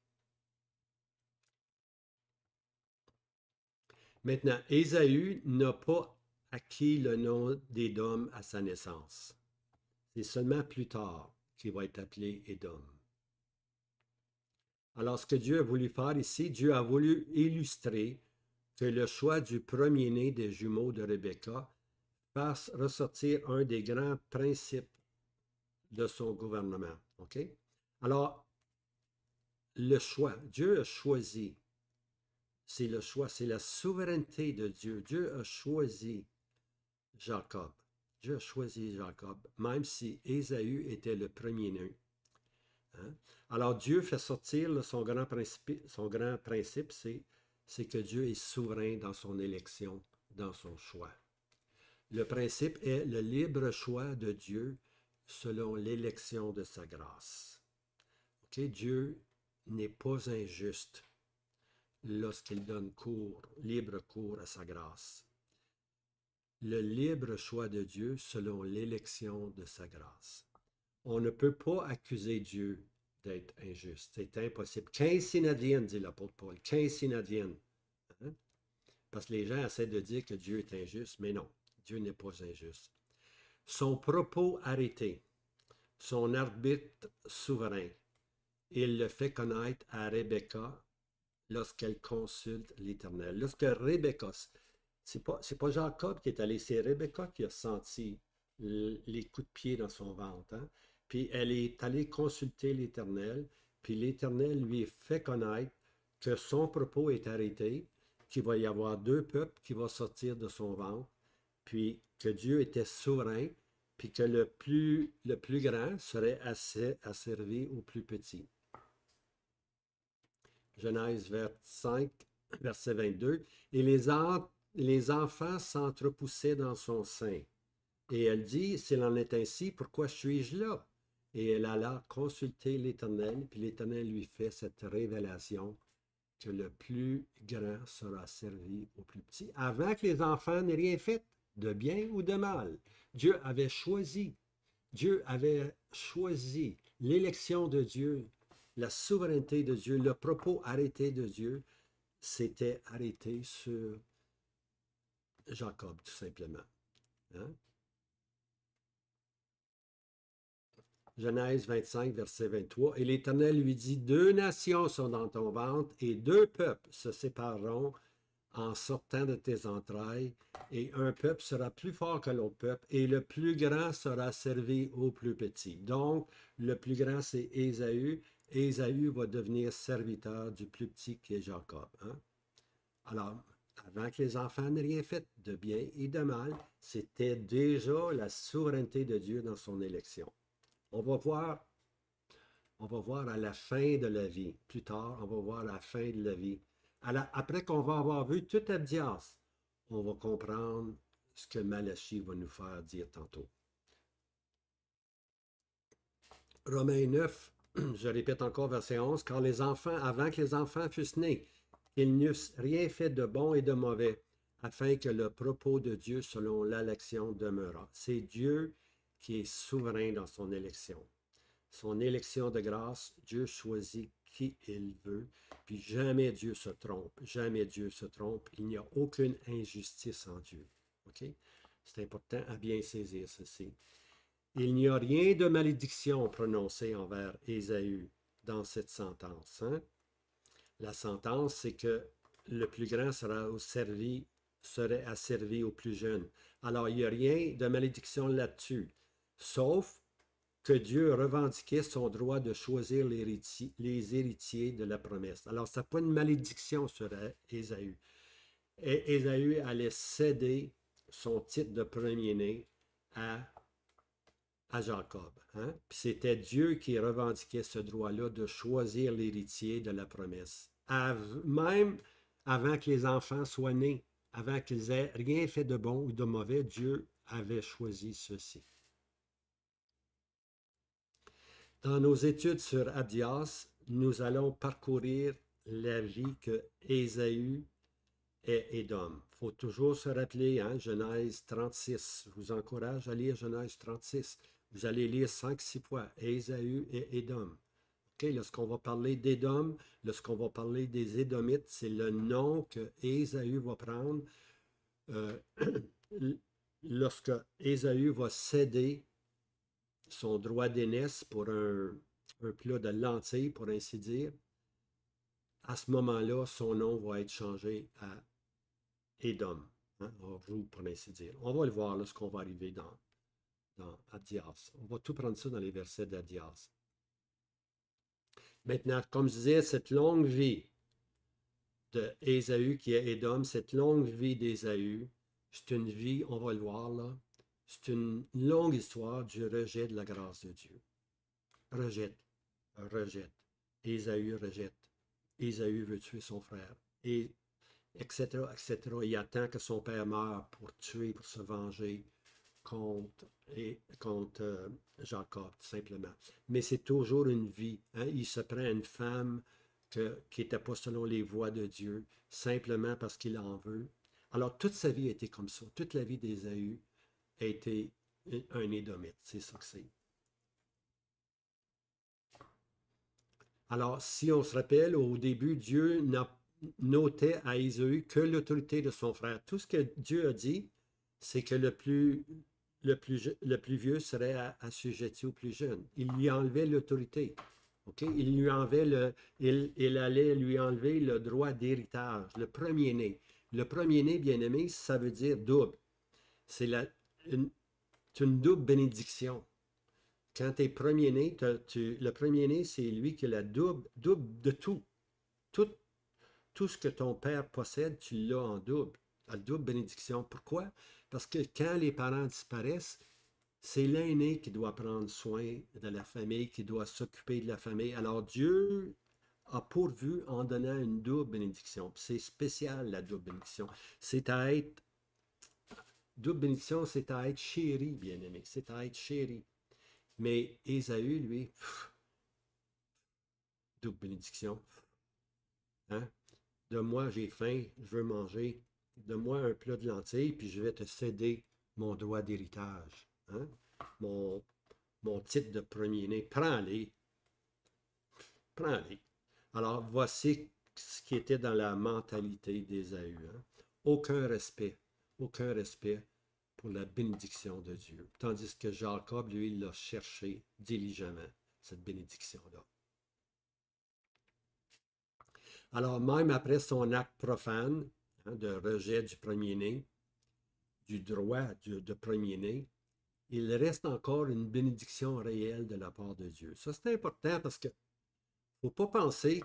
Speaker 1: Maintenant, Ésaü n'a pas acquis le nom d'Édom à sa naissance. C'est seulement plus tard qu'il va être appelé Édom. Alors, ce que Dieu a voulu faire ici, Dieu a voulu illustrer que le choix du premier-né des jumeaux de Rebecca fasse ressortir un des grands principes de son gouvernement. OK? Alors, le choix, Dieu a choisi. C'est le choix, c'est la souveraineté de Dieu. Dieu a choisi Jacob. Dieu a choisi Jacob, même si Ésaü était le premier-né. Hein? Alors Dieu fait sortir son grand principe, c'est que Dieu est souverain dans son élection, dans son choix. Le principe est le libre choix de Dieu selon l'élection de sa grâce. Okay? Dieu n'est pas injuste lorsqu'il donne libre cours à sa grâce. Le libre choix de Dieu selon l'élection de sa grâce. On ne peut pas accuser Dieu d'être injuste. C'est impossible. Qu'ainsi n'advienne, dit l'apôtre Paul. Qu'ainsi n'advienne. Hein? Parce que les gens essaient de dire que Dieu est injuste, mais non, Dieu n'est pas injuste. Son propos arrêté son arbitre souverain. Il le fait connaître à Rebecca lorsqu'elle consulte l'Éternel. Lorsque Rebecca, c'est pas Jacob qui est allé, c'est Rebecca qui a senti les coups de pied dans son ventre. Hein? Puis elle est allée consulter l'Éternel, puis l'Éternel lui fait connaître que son propos est arrêté, qu'il va y avoir deux peuples qui vont sortir de son ventre, puis que Dieu était souverain, puis que le plus grand serait asservi au plus petit. Genèse 25, verset 22. Et les enfants s'entrepoussaient dans son sein. Et elle dit, s'il en est ainsi, pourquoi suis-je là? Et elle alla consulter l'Éternel, puis l'Éternel lui fait cette révélation que le plus grand sera servi au plus petit, avant que les enfants n'aient rien fait, de bien ou de mal. Dieu avait choisi l'élection de Dieu, la souveraineté de Dieu, le propos arrêté de Dieu, s'était arrêté sur Jacob, tout simplement. Hein? Genèse 25, verset 23. Et l'Éternel lui dit, deux nations sont dans ton ventre, et deux peuples se sépareront en sortant de tes entrailles, et un peuple sera plus fort que l'autre peuple, et le plus grand sera servi au plus petit. Donc, le plus grand, c'est Ésaü. Ésaü va devenir serviteur du plus petit qui est Jacob. Hein? Alors, avant que les enfants n'aient rien fait de bien et de mal, c'était déjà la souveraineté de Dieu dans son élection. On va voir à la fin de la vie, plus tard, on va voir à la fin de la vie. Après qu'on va avoir vu tout Abdias, on va comprendre ce que Malachie va nous faire dire tantôt. Romains 9, je répète encore verset 11, car les enfants, avant que les enfants fussent nés, ils n'eussent rien fait de bon et de mauvais, afin que le propos de Dieu selon l'élection demeurât. C'est Dieu qui est souverain dans son élection. Son élection de grâce, Dieu choisit qui il veut, puis jamais Dieu se trompe, jamais Dieu se trompe, il n'y a aucune injustice en Dieu. OK? C'est important à bien saisir ceci. Il n'y a rien de malédiction prononcée envers Ésaü dans cette sentence. Hein? La sentence, c'est que le plus grand serait asservi au plus jeune. Alors, il n'y a rien de malédiction là-dessus, sauf que Dieu revendiquait son droit de choisir les héritiers de la promesse. Alors, ce n'est pas une malédiction sur Ésaü. Ésaü allait céder son titre de premier-né à Jacob. Hein? Puis c'était Dieu qui revendiquait ce droit-là de choisir l'héritier de la promesse. Même avant que les enfants soient nés, avant qu'ils aient rien fait de bon ou de mauvais, Dieu avait choisi ceci. Dans nos études sur Abdias, nous allons parcourir la vie que Ésaü et Édom. Il faut toujours se rappeler, hein, Genèse 36. Je vous encourage à lire Genèse 36. Vous allez lire 5-6 fois Ésaü et Édom. Okay, lorsqu'on va parler d'Édom, lorsqu'on va parler des Édomites, c'est le nom que Ésaü va prendre lorsque Ésaü va céder son droit d'aînesse pour un plat de lentilles, pour ainsi dire. À ce moment-là, son nom va être changé à Édom, hein, roux, pour ainsi dire. On va le voir lorsqu'on va arriver dans Abdias. On va tout prendre ça dans les versets d'Abdias. Maintenant, comme je disais, cette longue vie d'Ésaü qui est Édom, cette longue vie d'Ésaü, c'est une vie, on va le voir là, c'est une longue histoire du rejet de la grâce de Dieu. Rejette. Ésaü rejette. Ésaü veut tuer son frère. Et etc., etc. Il attend que son père meure pour tuer, pour se venger contre Jacob, tout simplement. Mais c'est toujours une vie. Hein? Il se prend une femme qui n'était pas selon les voies de Dieu, simplement parce qu'il en veut. Alors, toute sa vie a été comme ça. Toute la vie d'Ésaü a été un Édomite. C'est ça que c'est. Alors, si on se rappelle, au début, Dieu notait à Ésaü que l'autorité de son frère. Tout ce que Dieu a dit, c'est que le plus le plus vieux serait assujetti au plus jeune. Il lui enlevait l'autorité. OK? Il allait lui enlever le droit d'héritage, le premier-né. Le premier-né, bien-aimé, ça veut dire double. C'est une, c'est une double bénédiction. Quand tu es premier-né, le premier-né, c'est lui qui a la double de tout. tout. Tout ce que ton père possède, tu l'as en double. La double bénédiction. Pourquoi? Parce que quand les parents disparaissent, c'est l'aîné qui doit prendre soin de la famille, qui doit s'occuper de la famille. Alors Dieu a pourvu en donnant une double bénédiction. C'est spécial, la double bénédiction. C'est à être, double bénédiction, c'est à être chéri, bien-aimé. C'est à être chéri. Mais Ésaü, lui, double bénédiction. Hein? Donne-moi, j'ai faim, je veux manger. Donne-moi un plat de lentilles, puis je vais te céder mon droit d'héritage. Hein? Mon, mon titre de premier-né. Prends-les. Prends-les. Alors, voici ce qui était dans la mentalité d'Ésaü. Hein? Aucun respect. Aucun respect pour la bénédiction de Dieu. Tandis que Jacob, lui, il l'a cherché diligemment, cette bénédiction-là. Alors, même après son acte profane, hein, de rejet du premier-né, du droit de premier-né, il reste encore une bénédiction réelle de la part de Dieu. Ça, c'est important parce que ne faut pas penser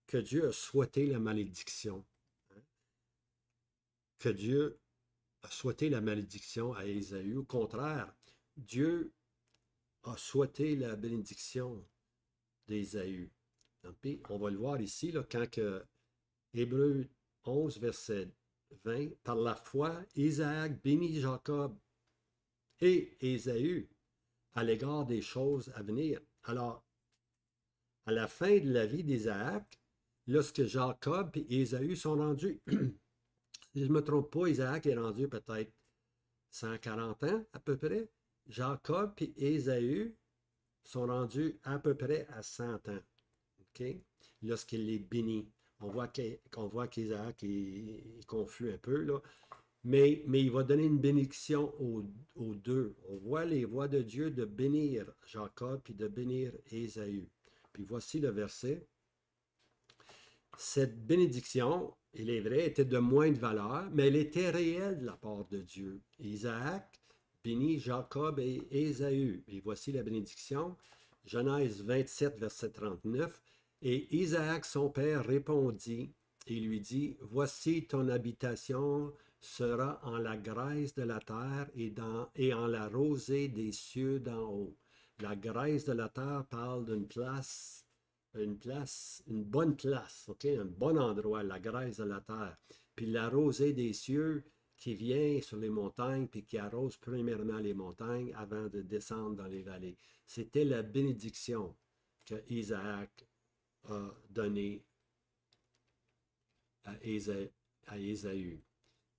Speaker 1: que Dieu a souhaité la malédiction, hein, que Dieu a souhaité la malédiction à Ésaü. Au contraire, Dieu a souhaité la bénédiction d'Ésaü. On va le voir ici, là, quand que Hébreux 11, verset 20, par la foi, Isaac bénit Jacob et Ésaü à l'égard des choses à venir. Alors, à la fin de la vie d'Isaac, lorsque Jacob et Ésaü sont rendus, si je ne me trompe pas, Isaac est rendu peut-être 140 ans à peu près. Jacob et Ésaü sont rendus à peu près à 100 ans. Okay? Lorsqu'il les bénit. Qu'on voit qu'Isaac est confus un peu, là. Mais il va donner une bénédiction aux deux. On voit les voies de Dieu de bénir Jacob et de bénir Ésaü. Puis voici le verset. Cette bénédiction, il est vrai, était de moindre valeur, mais elle était réelle de la part de Dieu. Isaac bénit Jacob et Ésaü. Et voici la bénédiction. Genèse 27, verset 39. Et Isaac, son père, répondit et lui dit, voici ton habitation sera en la graisse de la terre et en la rosée des cieux d'en haut. La graisse de la terre parle d'une place, une bonne place, ok, un bon endroit, la graisse de la terre. Puis la rosée des cieux qui vient sur les montagnes, puis qui arrose premièrement les montagnes avant de descendre dans les vallées. C'était la bénédiction que Isaac a donnée à Ésaü.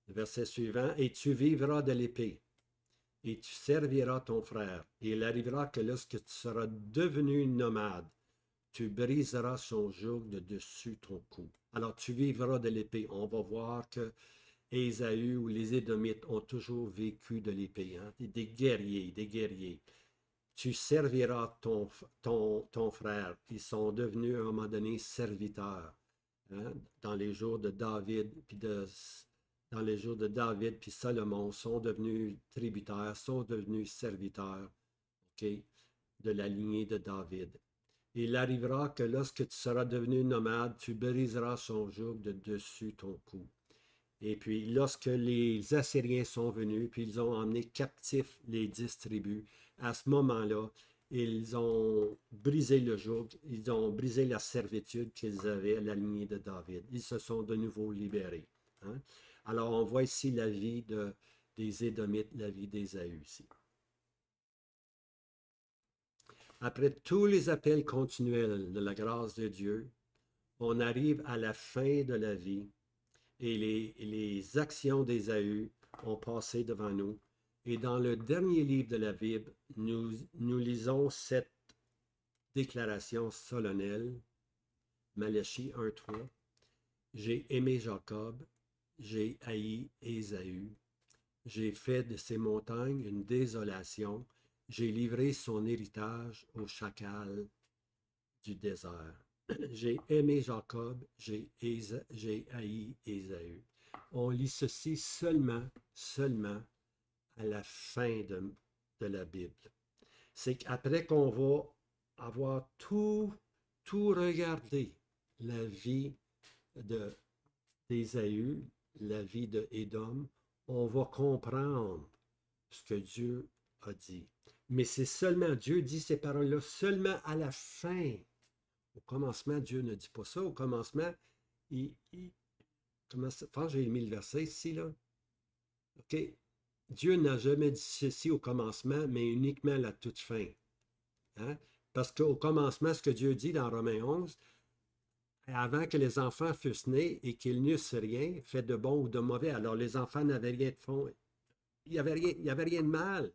Speaker 1: Le verset suivant, et tu vivras de l'épée, et tu serviras ton frère. Et il arrivera que lorsque tu seras devenu nomade, tu briseras son joug de dessus ton cou. Alors tu vivras de l'épée. On va voir que Ésaü ou les Édomites ont toujours vécu de l'épée, hein? Des guerriers, des guerriers. Tu serviras ton frère. Ils sont devenus à un moment donné serviteurs, hein? Dans les jours de David, dans les jours de David puis Salomon, sont devenus tributaires, sont devenus serviteurs, ok, de la lignée de David. Il arrivera que lorsque tu seras devenu nomade, tu briseras son joug de dessus ton cou. Et puis, lorsque les Assyriens sont venus, puis ils ont emmené captifs les 10 tribus, à ce moment-là, ils ont brisé le joug, ils ont brisé la servitude qu'ils avaient à la lignée de David. Ils se sont de nouveau libérés. Hein? Alors, on voit ici la vie des Édomites, la vie d'Ésaü ici. Après tous les appels continuels de la grâce de Dieu, on arrive à la fin de la vie et les actions d'Ésaü ont passé devant nous. Et dans le dernier livre de la Bible, nous lisons cette déclaration solennelle, Malachie 1.3. J'ai aimé Jacob, j'ai haï Ésaü. J'ai fait de ces montagnes une désolation. J'ai livré son héritage aux chacals du désert. J'ai aimé Jacob, j'ai haï Ésaü. On lit ceci seulement à la fin de la Bible. C'est qu'après qu'on va avoir tout regardé, la vie d'Ésaü, la vie de Édom, on va comprendre ce que Dieu a dit. Mais c'est seulement, Dieu dit ces paroles-là seulement à la fin. Au commencement, Dieu ne dit pas ça. Au commencement, comment ça, enfin, j'ai mis le verset ici, là. OK. Dieu n'a jamais dit ceci au commencement, mais uniquement à la toute fin. Hein? Parce qu'au commencement, ce que Dieu dit dans Romains 11, avant que les enfants fussent nés et qu'ils n'eussent rien, fait de bon ou de mauvais, alors les enfants n'avaient rien de fond. Il n'y avait rien de mal.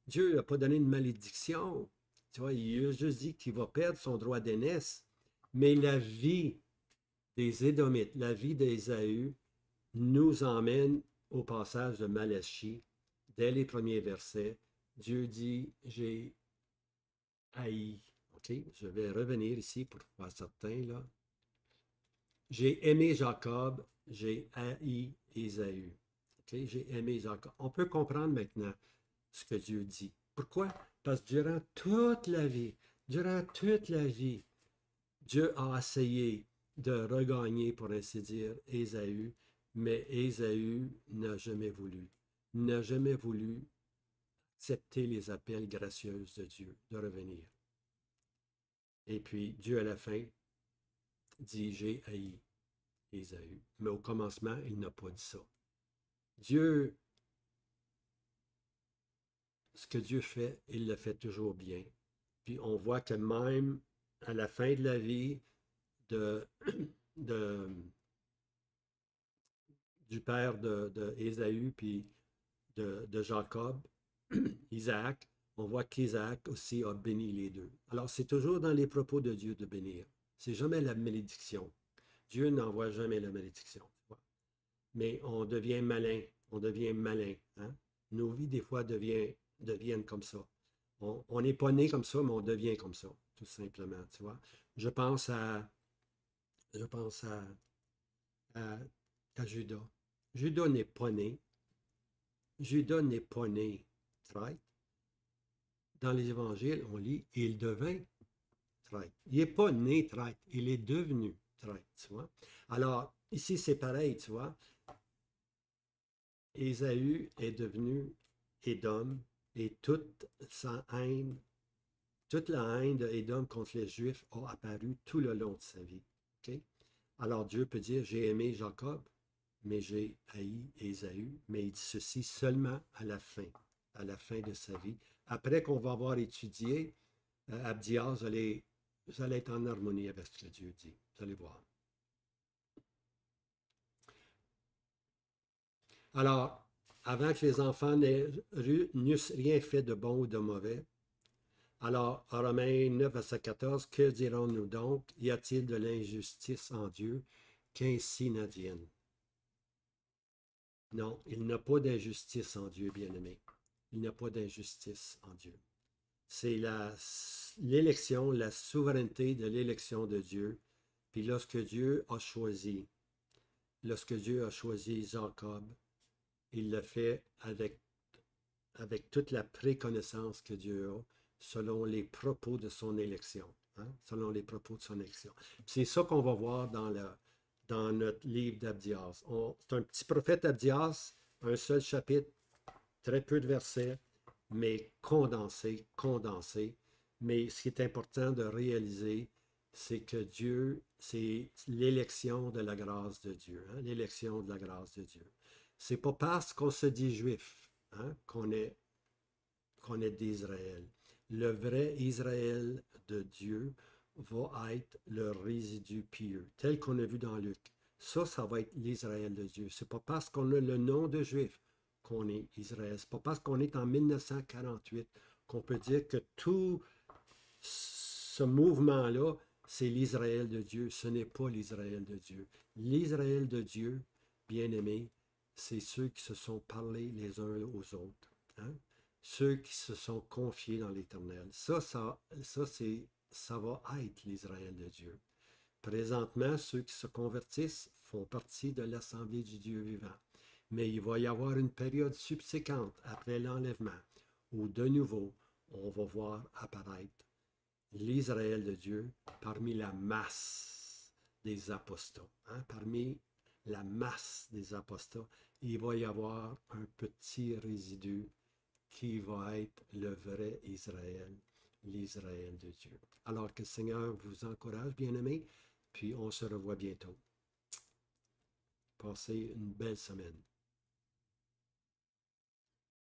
Speaker 1: Dieu n'a pas donné une malédiction. Tu vois, il a juste dit qu'il va perdre son droit d'aînesse. Mais la vie des Édomites, la vie d'Ésaü, nous emmène au passage de Malachie, dès les premiers versets. Dieu dit, j'ai haï. OK, je vais revenir ici pour faire certain, là. J'ai aimé Jacob, j'ai haï Ésaü. OK, j'ai aimé Jacob. On peut comprendre maintenant ce que Dieu dit. Pourquoi? Parce que durant toute la vie, Dieu a essayé de regagner, pour ainsi dire, Ésaü, mais Ésaü n'a jamais voulu accepter les appels gracieux de Dieu de revenir. Et puis Dieu à la fin dit, j'ai haï Ésaü. Mais au commencement, il n'a pas dit ça. Dieu, ce que Dieu fait, il le fait toujours bien. Puis on voit que même à la fin de la vie de, de du père de Ésaü puis de Jacob, Isaac, on voit qu'Isaac aussi a béni les deux. Alors c'est toujours dans les propos de Dieu de bénir. C'est jamais la malédiction. Dieu n'envoie jamais la malédiction. Mais on devient malin. On devient malin. Hein? Nos vies, des fois, deviennent comme ça. On n'est pas né comme ça, mais on devient comme ça, tout simplement. Tu vois? Je pense à, je pense à, à Judas. Judas n'est pas né. Judas n'est pas né traître. Dans les évangiles, on lit, il devint traître. Il n'est pas né traître, il est devenu traître, tu vois. Alors, ici, c'est pareil, tu vois. Ésaü est devenu Édom et toute sa haine, toute la haine d'Édom contre les Juifs a apparu tout le long de sa vie. Okay? Alors Dieu peut dire, j'ai aimé Jacob, mais j'ai haï Ésaü, mais il dit ceci seulement à la fin de sa vie. Après qu'on va avoir étudié Abdias, vous allez être en harmonie avec ce que Dieu dit. Vous allez voir. Alors, avant que les enfants n'eussent rien fait de bon ou de mauvais, alors, Romains 9 à 14, que dirons-nous donc? Y a-t-il de l'injustice en Dieu qu'ainsi n'advienne? Non, il n'y a pas d'injustice en Dieu, bien-aimé. Il n'y a pas d'injustice en Dieu. C'est l'élection, la souveraineté de l'élection de Dieu. Puis lorsque Dieu a choisi Jacob, il l'a fait avec toute la préconnaissance que Dieu a, selon les propos de son élection. Hein? Selon les propos de son élection. C'est ça qu'on va voir dans notre livre d'Abdias. C'est un petit prophète Abdias, un seul chapitre, très peu de versets, mais condensé. Mais ce qui est important de réaliser, c'est que Dieu, c'est l'élection de la grâce de Dieu. Hein? L'élection de la grâce de Dieu. C'est pas parce qu'on se dit juif hein, qu'on est d'Israël. Le vrai Israël de Dieu va être le résidu pieux, tel qu'on a vu dans Luc. Ça va être l'Israël de Dieu. C'est pas parce qu'on a le nom de juif qu'on est Israël. C'est pas parce qu'on est en 1948 qu'on peut dire que tout ce mouvement-là, c'est l'Israël de Dieu. Ce n'est pas l'Israël de Dieu. L'Israël de Dieu, bien-aimé, c'est ceux qui se sont parlés les uns aux autres. Hein? Ceux qui se sont confiés dans l'Éternel. Ça va être l'Israël de Dieu. Présentement, ceux qui se convertissent font partie de l'Assemblée du Dieu vivant. Mais il va y avoir une période subséquente après l'enlèvement où de nouveau, on va voir apparaître l'Israël de Dieu parmi la masse des apostats. Hein? Parmi la masse des apostats, il va y avoir un petit résidu qui va être le vrai Israël, l'Israël de Dieu. Alors que le Seigneur vous encourage, bien-aimés, puis on se revoit bientôt. Passez une belle semaine.